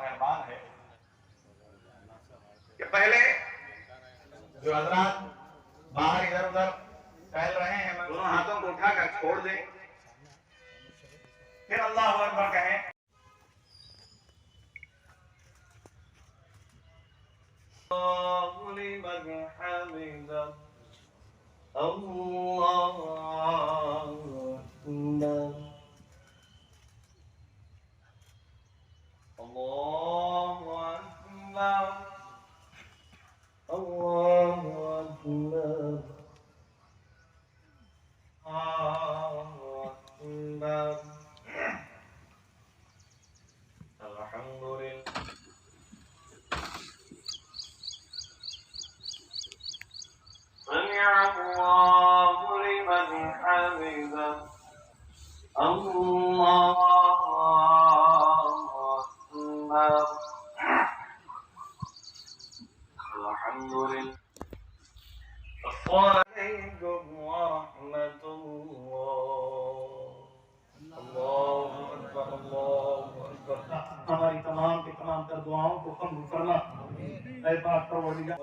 मेहरबान है कि पहले जो हजरात बाहर इधर उधर टहल रहे हैं दोनों हाथों को उठाकर छोड़ दें, फिर अल्लाह अकबर कहें। हमारी तमाम की तमाम दुआओं को कबूल फरमा। ऐ पाक परवरदिगार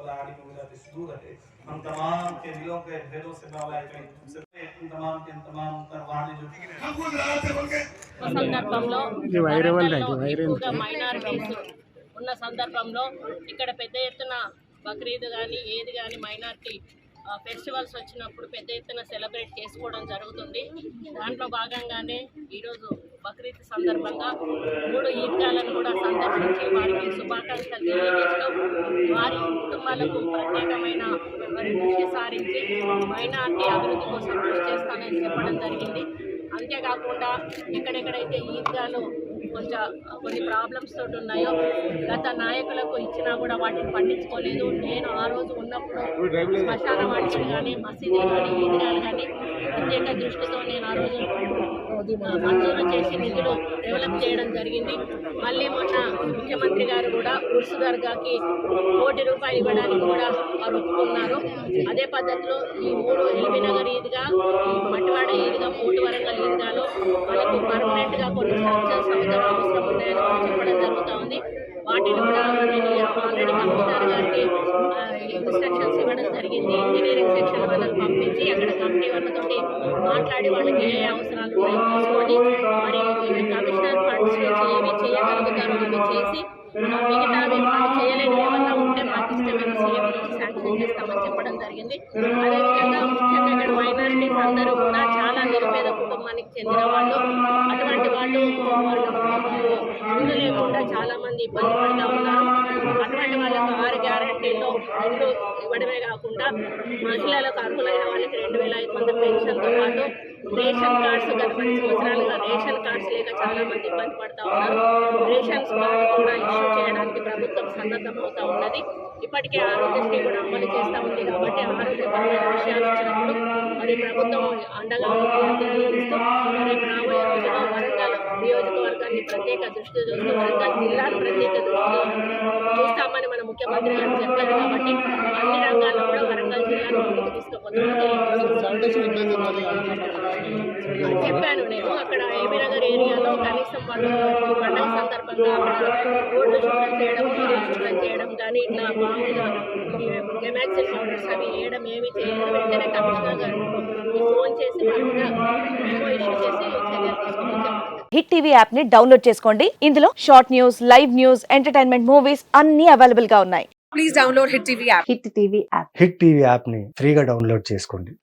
हम तमाम के दिलों के भेदों से मौला करीम तुमसे तमाम के तमाम करवाने जो సందర్భంలో ఎక్కువగా మైనారిటీస్ ఉన్న సందర్భంలో ఇక్కడ పెద్ద ఎత్తున బక్రీద్ కానీ ఏది కానీ మైనారిటీ ఫెస్టివల్స్ వచ్చినప్పుడు పెద్ద ఎత్తున సెలబ్రేట్ చేసుకోవడం జరుగుతుంది. దాంట్లో భాగంగానే ఈరోజు బక్రీద్ సందర్భంగా 3 ఈద్గాలను కూడా సందర్శించి వారికి శుభాకాంక్షలు తెలియజేస్తూ వారి కుటుంబాలకు ప్రత్యేకమైన దృష్టి సారించి మైనారిటీ అభివృద్ధి కోసం కృషి చేస్తానని చెప్పడం జరిగింది. అంతేకాకుండా ఎక్కడెక్కడైతే ఈద్గాలు కొన్ని ప్రాబ్లమ్స్ తోటి ఉన్నాయో గత నాయకులకు ఇచ్చినా కూడా వాటిని పట్టించుకోలేదు. నేను ఆ రోజు ఉన్నప్పుడు శ్మశాన వాటిని కానీ మసీదులు కానీ ఈద్గాలు కానీ ప్రత్యేక దృష్టితో నేను ఆ రోజు మంజూరు చేసి నిధులు డెవలప్ చేయడం జరిగింది. మళ్ళీ మొన్న ముఖ్యమంత్రి గారు కూడా ఉర్సు దర్గాకి ₹1 కోటి ఇవ్వడానికి కూడా వారు ఒప్పుకున్నారు. అదే పద్ధతిలో ఈ 3 ఎల్బీనగర్ ఈద్గా, ఈ మట్టివాడ ఈద్గా, మోటు వరంగల్ ఈద్గాలో వాళ్ళకు పర్మనెంట్గా కొన్ని స్ట్రక్చర్స్ అవసరం ఉన్నాయని వాళ్ళు చెప్పడం జరుగుతూ ఉంది. వాటిని కూడా నేను ఆల్రెడీ కమిషనర్ గారికి ఇన్స్ట్రక్షన్స్ ఇవ్వడం జరిగింది. ఇంజనీరింగ్ సెక్షన్ వాళ్ళని పంపించి అక్కడ కంపెనీ వాళ్ళతోటి మాట్లాడి వాళ్ళకి ఏ అవసరాలు ఉన్నాయో తీసుకొని మరి కమిషనర్ ఫండ్స్ నుంచి ఏవి చేయగలుగుతారో ఇవి చేసి మిగతావి వాళ్ళు చేయలేని ఏమన్నా ఉంటే మాకు ఇష్టమైన సీఎం నుంచి శాంక్షన్ చేస్తామని చెప్పడం జరిగింది. అదేవిధంగా ముఖ్యంగా ఇక్కడ మైనారిటీస్ అందరూ కూడా చాలా నిరుపేద కుటుంబానికి చెందిన వాళ్ళు. అటువంటి వాళ్ళు ఇల్లు లేకుండా చాలా మంది ఇబ్బంది పడుతూ ఉన్నారు. అటువంటి వాళ్ళకు 6 గ్యారంటీల్లో ఇల్లు ఇవ్వడమే కాకుండా మహిళలకు అర్హులైన వాళ్ళకి 2500 పెన్షన్తో పాటు రేషన్ కార్డ్స్ గత 10 సంవత్సరాలుగా రేషన్ కార్డ్స్ లేక చాలా మంది ఇబ్బంది పడుతూ ఉన్నారు. రేషన్ కార్డు కూడా ఇష్యూ చేయడానికి ప్రభుత్వం సన్నద్ధమవుతూ ఉన్నది. ఇప్పటికే ఆరోగ్యశ్రీ కూడా అమలు చేస్తూ ఉంది. కాబట్టి ఆరోగ్యపరమైన విషయాలు వచ్చినప్పుడు మరి ప్రభుత్వం అండగా ఉంటుందని తెలియజేస్తూ రేపు రాబోయే రోజుల్లో వరంగల్ నియోజకవర్గాన్ని ప్రత్యేక దృష్టి చూస్తూ వరంగల్ జిల్లాను ప్రత్యేక దృష్టితో చూస్తామని మన ముఖ్యమంత్రి గారు చెప్పారు. కాబట్టి అన్ని రంగాల్లో కూడా వరంగల్ జిల్లాను ముందుకు తీసుకుపోతామని చెప్పాను. నేను అక్కడ ఏబీనగర్ ఏరియాలో కనీసం వాళ్ళు పండుగ సందర్భంగా అక్కడ రోడ్లు శుభ్రం చేయడం, నీళ్ళు శుభ్రం చేయడం కానీ ఇట్లా మామూలుగా గెమాక్సిన్ పౌడర్స్ అవి వేయడం ఏమి చేయలేదు. వెంటనే కమిషనర్ గారు ఫోన్ చేసి వాళ్ళు కూడా ఇష్యూ చేసి చర్యలు తీసుకోవచ్చు. హిట్ టీవీ యాప్ ని డౌన్లోడ్ చేసుకోండి. ఇందులో short news, live news, entertainment movies అన్ని అవైలబుల్ గా ఉన్నాయి. Please download hit TV app. Hit TV app hit TV app ని ఫ్రీగా డౌన్లోడ్ చేసుకోండి.